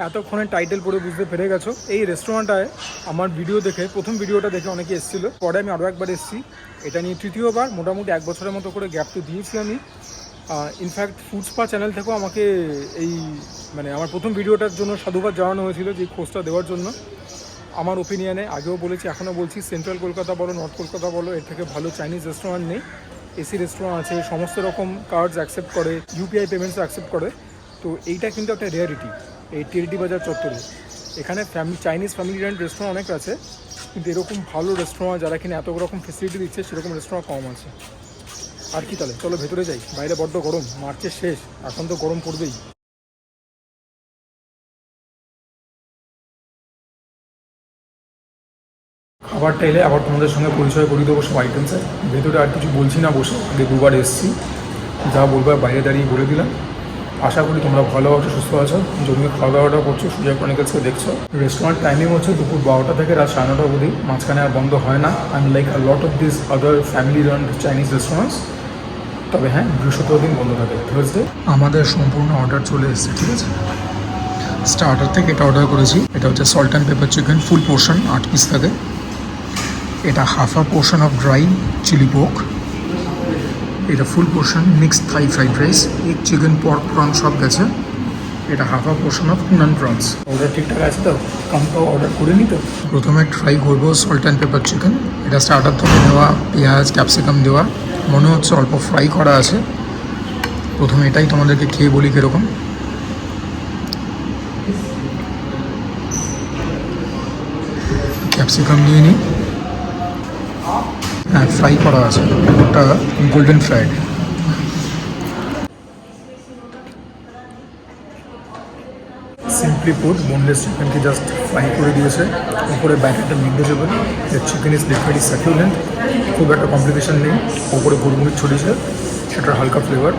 এতক্ষণে টাইটেল পড়ে বুঝতে পেরে গেছো, এই রেস্টুরেন্টটায় আমার ভিডিও দেখে, প্রথম ভিডিওটা দেখে অনেকে এসেছিলো, পরে আমি আরও একবার এসেছি। এটা নিয়ে তৃতীয়বার, মোটামুটি 1 বছরের মতো করে গ্যাপ তো দিয়েছি আমি। ইনফ্যাক্ট ফুড স্পা চ্যানেল থেকেও আমাকে এই মানে আমার প্রথম ভিডিওটার জন্য সাধুবাদ জানানো হয়েছিল, যে খোঁজটা দেওয়ার জন্য। আমার ওপিনিয়নে আগেও বলেছি, এখনও বলছি, সেন্ট্রাল কলকাতা বলো, নর্থ কলকাতা বলো, এর থেকে ভালো চাইনিজ রেস্টুরেন্ট নেই। এসি রেস্টুরেন্ট আছে, সমস্ত রকম কার্ডস অ্যাকসেপ্ট করে, ইউপিআই পেমেন্টসও অ্যাকসেপ্ট করে। তো এইটা কিন্তু একটা রেয়ারিটি এই টিএলডি বাজার চত্বরে। এখানে চাইনিজ ফ্যামিলি রেন্ট রেস্টুরেন্ট অনেক আছে, কিন্তু এরকম ভালো রেস্টুরেন্ট যারা কিনা এত রকম ফেসিলিটি দিচ্ছে সেরকম রেস্টুরেন্ট কম আছে। আর কি, তাহলে চলো ভেতরে যাই। বাইরে বড্ড গরম, মার্চের শেষ, এখন তো গরম পড়বেই। খাবারটা এলে আবার তোমাদের সঙ্গে পরিচয় করিয়ে দেবো সব আইটেমসের। ভেতরে আর কিছু বলছি না, বসে আগে 2বার এসেছি, যা বলবার বাইরে দাঁড়িয়ে বলে দিলাম। আশা করি তোমরা ভালো আছো, সুস্থ আছো, জমিয়ে খাওয়া দাওয়াটা করছো, সুজয় ক্রনিকলসকে দেখছো। রেস্টুরেন্ট টাইমিং হচ্ছে দুপুর 12টা থেকে রাত 9:30 অবধি, মাঝখানে আর বন্ধ হয় না। I like a lot of this other family run Chinese restaurants. তবে হ্যাঁ, বৃহস্পতিবার দিন বন্ধ থাকে, থার্সডে। আমাদের সম্পূর্ণ অর্ডার চলে এসেছে, ঠিক আছে। স্টার্টার থেকে এটা অর্ডার করেছি, এটা হচ্ছে salt and pepper chicken, full portion, 8 piece থাকে। এটা half a portion of dry chilli pork, এটা full portion mixed Thai fried rice, egg chicken, pork, prawn সব গেছে। এটা half a portion of naan prawns. Order ঠিকঠাক আছে তো? কামটাও order করে নি তো? প্রথমে ট্রাই করবো সল্ট অ্যান্ড পেপার চিকেন। এটা স্টার্টার থেকে নেওয়া, পেঁয়াজ ক্যাপসিকাম দেওয়া, মনে হচ্ছে অল্প ফ্রাই করা আছে। প্রথমে এটাই তোমাদেরকে খেয়ে বলি কীরকম। ক্যাপসিকাম নিয়ে নিই। হ্যাঁ, ফ্রাই করা আছে, ওটা golden fried. Simply put, boneless চিকেনকে জাস্ট ফ্রাই করে দিয়েছে, উপরে ব্যাটারটা negotiable. Chicken is literally succulent, খুব একটা কমপ্লিকেশন নেই। ওপরে গোলমরিচ ছড়িয়েছে, সেটার হালকা ফ্লেভার।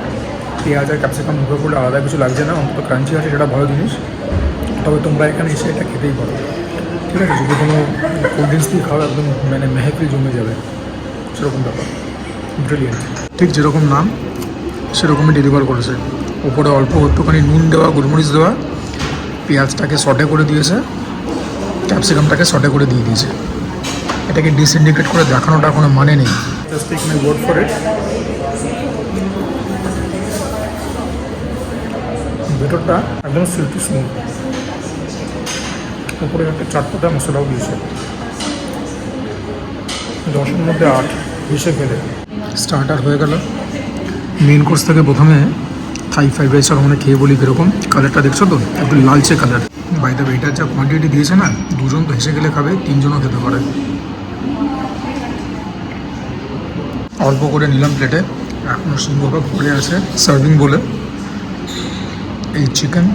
পেঁয়াজ আর ক্যাপসিকাম মুখে করলে আলাদা কিছু লাগছে না, অন্তত ক্রাঞ্চি আছে, সেটা ভালো জিনিস। তবে তোমরা এখানে এসে এটা খেতেই পারো, ঠিক আছে। যদি কোনো কোল্ড ড্রিঙ্কস দিয়ে খাও, একদম মানে মেহফিল জমে যাবে, সেরকম ব্যাপার। ব্রিলিয়েন্ট, ঠিক যেরকম নাম সেরকমই ডেলিভার করেছে। ওপরে অল্প একটুখানি নুন দেওয়া, গোলমরিচ দেওয়া, পেঁয়াজটাকে সটে করে দিয়েছে, ক্যাপসিকামটাকে সটে করে দিয়ে দিয়েছে। এটাকে ডিসইন্ডিকেট করে দেখানোটা কোনো মানে নেই। Just take my word for it. ভেতরটা একদম সিল্কি স্মুথ, উপরে একটা চাটপাটা মশলাও দিয়েছে। 10-এর মধ্যে 8 হিসেবে গেলে। স্টার্টার হয়ে গেল। মেন কোর্স থেকে প্রথমে থাই ফ্রাইড রাইসটা মানে খেয়ে বলি কীরকম। কালারটা দেখছো তো, একটু লালচে কালার। বাই দ্য ওয়ে, এটার যা কোয়ান্টিটি দিয়েছে না, 2জন তো হেসে গেলে খাবে, 3জনও খেতে পারে। অল্প করে নিলাম প্লেটে, এখনও সিংহভাগ পড়ে আছে সার্ভিং বলে। এই চিকেন,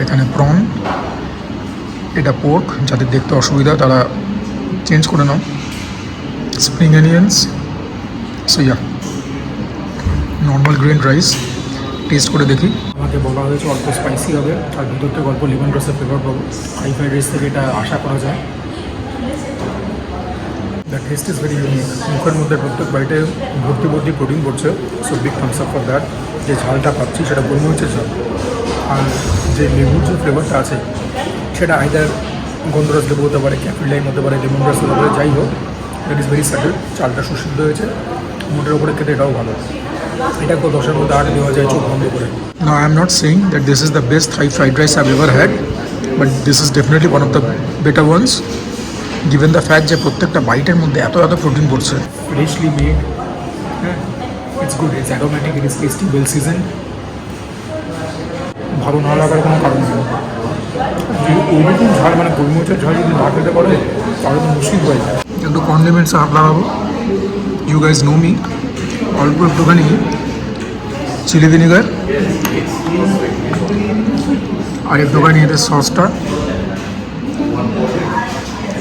এখানে প্রন, এটা পোর্ক, যাদের দেখতে অসুবিধা তারা চেঞ্জ করে নাও, স্প্রিং অনিয়ন্স, সোয়া, নর্মাল গ্রিন রাইস। টেস্ট করে দেখি। আমাকে বলা হয়েছে অল্প স্পাইসি হবে, আর ভিতর থেকে অল্প লেমন গ্রাসের ফ্লেভার পাবো। থাই ফ্রাইড রাইস থেকে এটা আশা করা যায়। The test is very unique. মুখের মধ্যে প্রত্যেক বাইটে ভর্তি ভর্তি প্রোটিন পড়ছে, so big Thums up for that. যে ঝালটা পাচ্ছি সেটা গোলমরিচের ঝাল, আর যে লেবুর যে ফ্লেভারটা আছে সেটা আইদার গন্ধরাজ লেবু হতে পারে, ক্যাফি লাইম হতে পারে, লেমন গ্রাস হতে পারে, যাই হোক, দ্যাট ইজ ভেরি সাটেল। চালটা সুসিদ্ধ হয়েছে, মোটের ওপরে খেতে এটাও ভালো। এটা 10-এর মধ্যে 8 দেওয়া যায় চোখ বন্ধ করে। No, I am not saying that this is the best Thai fried rice I've ever had, but this is definitely one of the better ones, given the fact যে প্রত্যেকটা বাইটের মধ্যে এত প্রোটিন পড়ছে। রিচলি মেড, হ্যাঁ, it's good, it's aromatic, it is tasty, well season. ভালো না লাগার কোনো কারণ নেই। ওইরকম ঝাল, মানে গোলমরিচের ঝাল যদি না খেতে পারে তাহলে তো মুশকিল হয়ে যায়। একটু কন্ডিমেন্টস হাত লাগাবো। ইউ গাইজ নো মি, অল্প একটুখানি চিলি ভিনেগার আর একটুখানি এদের সসটা।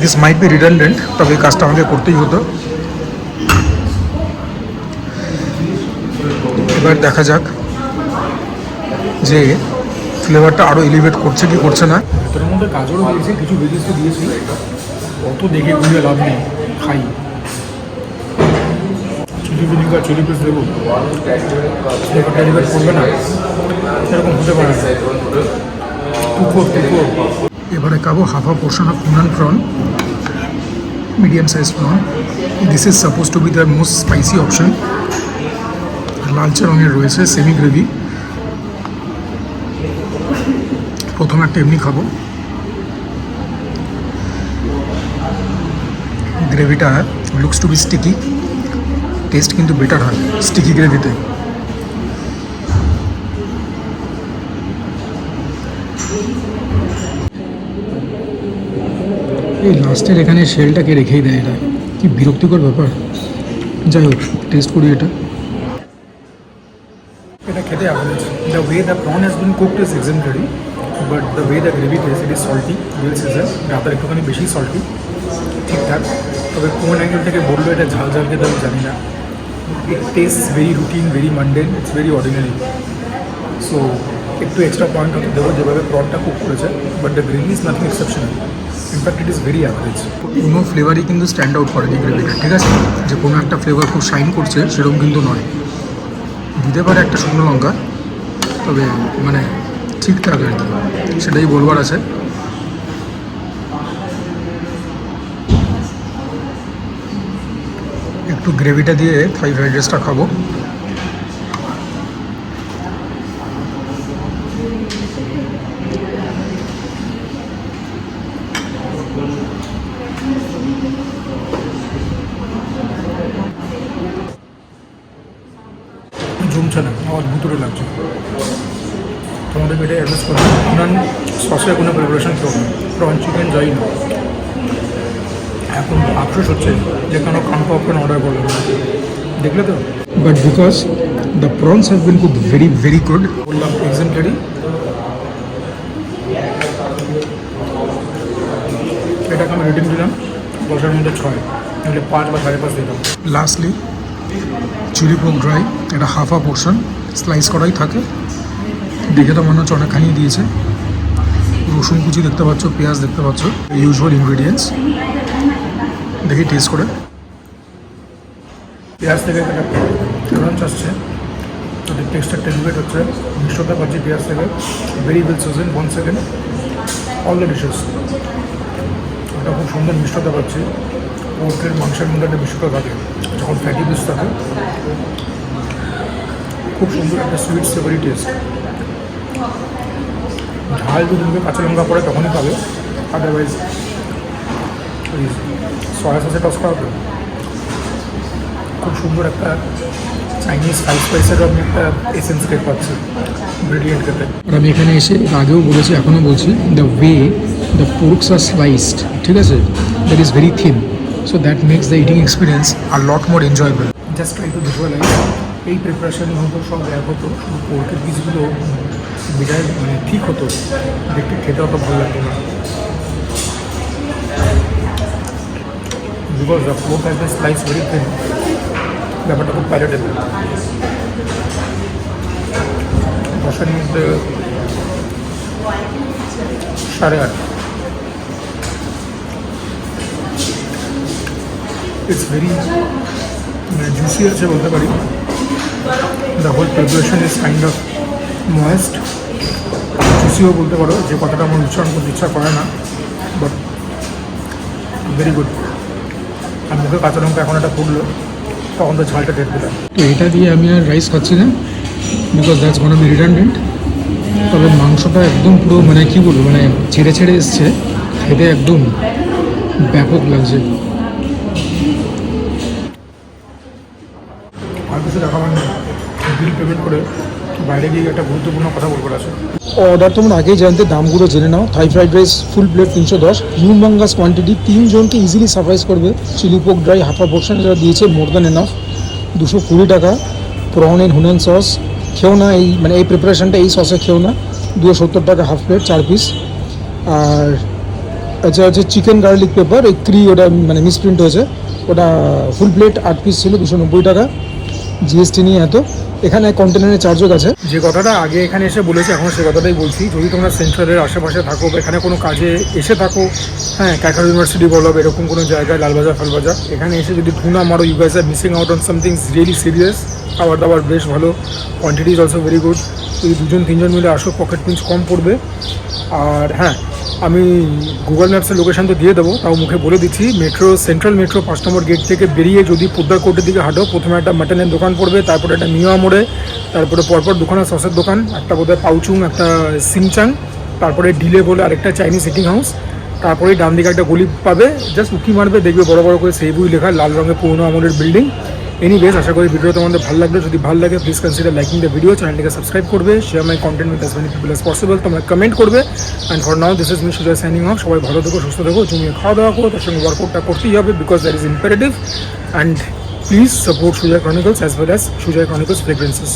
দিস মাইট বি রিডান্ডেন্ট, তবে এই কাজটা আমাকে করতেই হতো। এবার দেখা যাক যে ফ্লেভারটা আরও এলিভেট করছে কি করছে না। ভেতরের মধ্যে গাজরও দিয়েছে, কিছু ভেজিসও দিয়েছি, অত দেখে ঘুরে লাভ নেই, খাই। চিলি ভিনেগার, চিলি পেস্ট দেবো, ফ্লেভারটা এলিভেট করবে না, সেরকম হতে পারে না। এবারে খাবো half a portion of Hunan prawn, medium size prawn. This is suppose two B the most spicy option. লালচে রঙের রয়েছে, সেমি গ্রেভি। প্রথমে একটা এমনি খাবো। গ্রেভিটা looks to be sticky, taste কিন্তু বেটার হয় স্টিকি গ্রেভিতে। এই লাস্টের এখানে শেলটাকে রেখেই দেয়, এটা কি বিরক্তিকর ব্যাপার। যাই হোক, টেস্ট করি এটা। এটা খেতে average. The way the prawn has been cooked is exemplary, but the way the gravy taste it is salty, well season. রাতের একটুখানি বেশি সল্টি, ঠিকঠাক। তবে কোন অ্যাঙ্গেল থেকে বললো এটা ঝাল ঝাল খেতে আমি জানি না। ইট test very routine, very mundane, it's very ordinary. So একটু এক্সট্রা পয়েন্ট হতে দেবো যেভাবে প্রনটা কুক করেছে, but the gravy is nothing exceptional. In fact it is very average. কোনো ফ্লেভারই কিন্তু স্ট্যান্ড আউট করেনি গ্রেভিটা, ঠিক আছে? যে কোনো একটা ফ্লেভার খুব শাইন করছে সেরকম কিন্তু নয়। দিতে পারে একটা শুকনো লঙ্কা, তবে মানে ঠিকঠাক আর কি, সেটাই বলবার আছে। একটু গ্রেভিটা দিয়ে থাই ফ্রাইড রাইসটা খাবো। জমছে না, আমার ভিতরে লাগছে। তোমাদের পেটে অ্যাডজাস্ট করে উনান সসের কোনো প্রিপারেশন কেউ না, প্রন চিকেন যাই না। এখন আফসোস হচ্ছে যে কেন কান পপকর্ন অর্ডার করলাম না, দেখলে তো। But because the prawns have been cooked very very good, বললাম এক্সেম্পলারি। এটাকে আমি রেটিং দিলাম 10-এর মধ্যে 6, নাহলে 5 বা 5.5 দিলাম। লাস্টলি চিলি পোক ড্রাই, এটা হাফ আ পোর্শন, স্লাইস করাই থাকে। দেখে তো মনে হচ্ছে অনেকখানি দিয়েছে। রসুন কুচি দেখতে পাচ্ছ, পেঁয়াজ দেখতে পাচ্ছ, ইউজুয়াল ইনগ্রিডিয়েন্টস। দেখি টেস্ট করে। পেঁয়াজ থেকে একটা ক্রাঞ্চ আসছে, তাদের টেক্সচার টেলিভেট হচ্ছে, মিষ্টতা পাচ্ছি পেঁয়াজ থেকে। Very well season, 1 second all the dishes. ওটা খুব সুন্দর মিষ্টতা পাচ্ছি। পোর্কের মাংসের মধ্যে একটা মিষ্টতা থাকে যখন ফ্যাটি পিস থাকে, খুব সুন্দর একটা সুইট সেভারি টেস্ট। ঝাল যদি মুখে কাঁচা লঙ্কা পড়ে তখনই পাবে, আদারওয়াইজ ওই সয়া সসে টস করা হবে। খুব সুন্দর একটা চাইনিজ স্পাইসেরও আমি একটা এসেন্স খেতে পাচ্ছি, ইনগ্রিডিয়েন্ট খেতে। আর আমি এখানে এসে আগেও বলেছি, এখনও বলছি, the way the porks are sliced, ঠিক আছে, that is very thin, so that makes the eating experience a lot more enjoyable. Just try to visualize. এই প্রিপারেশনই হতো, সব এক হতো, শুধু পোর্কের পিসগুলো বিরাট মানে ঠিক হতো, দেখতে খেতে অত ভালো লাগতো না। Because the pork has the slice very thin, ব্যাপারটা খুব প্যালেটেবল। 10-এর মধ্যে 8.5। ইটস ভেরি মানে জুসি আছে বলতে পারি। The whole preparation is kind of moist, জুসিও বলতে পারো, যে কথাটা আমার উচ্চারণ করতে ইচ্ছা করে না, বাট ভেরি গুড। আর মুখে কাঁচা লঙ্কা এখন একটা ফুটলো, তখন তো ঝালটা টের দিলাম। তো এটা দিয়ে আমি আর রাইস খাচ্ছি না, because that's gonna be redundant. তবে মাংসটা একদম পুরো মানে কী বলবো, মানে ছেড়ে ছেড়ে এসছে, খেতে একদম ব্যাপক লাগছে। আর কিছু দেখাবার নেই, বিল পেমেন্ট করে বাইরে গিয়ে একটা গুরুত্বপূর্ণ কথা বলবার আছে। অর্ডার তোমরা আগেই জানতে, দামগুলো জেনে নাও। Thai fried rice full plate 310, humongous quantity, 3 জনকে ইজিলি সারপ্রাইজ করবে। Chilli pork dry half a portion যেটা দিয়েছে, মোর দ্যান এনাফ, 220 টাকা। প্রন ইন হুনান সস, খেও না এই মানে এই প্রিপারেশনটা এই সসে খেও না, 270 টাকা হাফ প্লেট, 4 পিস। আর আচ্ছা হচ্ছে চিকেন গার্লিক পেপার, এই ওটা মানে মিসপ্রিন্ট হয়েছে, ওটা ফুল প্লেট 8 পিস ছিল, 290 টাকা। জিএসটি নিয়ে এত। এখানে কন্টেনারের চার্জও আছে। যে কথাটা আগে এখানে এসে বলেছি, এখন সে কথাটাই বলছি। যদি তোমরা সেন্ট্রালের আশেপাশে থাকো বা এখানে কোনো কাজে এসে থাকো, হ্যাঁ, ক্যালকাটা ইউনিভার্সিটি বলো, এরকম কোনো জায়গায়, লালবাজার ফালবাজার, এখানে এসে যদি টুনা মারো, you guys are missing out on something really serious. খাবার দাবার বেশ ভালো, quantity is also very good. যদি 2-3 মিলে আসো পকেট পিঞ্চ কম পড়বে। আর হ্যাঁ, আমি গুগল ম্যাপসের লোকেশান তো দিয়ে দেবো, তাও মুখে বলে দিচ্ছি। সেন্ট্রাল মেট্রো 5 নম্বর গেট থেকে বেরিয়ে যদি পোদ্দার কোর্টের দিকে হাঁটো, প্রথমে একটা মাটনের দোকান পড়বে, তারপরে একটা মিয়া মোড়ে, তারপরে পরপর দুখানা সসের দোকান, একটা বোধহয় পাউচুং, একটা সিংচাং, তারপরে ডিলে বলে আরেকটা চাইনিজ ইটিং হাউস, তারপরে ডান দিকে একটা গলি পাবে, জাস্ট উকি মারবে, দেখবে বড় বড় করে সেইবুই লেখা লাল রঙের পুরোনো আমলের বিল্ডিং। এনিওয়েজ, আশা করি ভিডিও তোমাদের ভালো লাগবে। যদি ভালো লাগে please consider liking the video, চ্যানেলটিকে সাবস্ক্রাইব করবে, share my content with as many people as possible, তোমরা কমেন্ট করবে। And for now this is me Sujoy signing off. সবাই ভালো থেকো, সুস্থ থেকো, জমিয়ে খাওয়া দাওয়া করো, তার সঙ্গে ওয়ার্কআউটটা করতেই হবে because that is imperative. And please support Sujoy Chronicles as well as Sujoy Chronicles fragrances.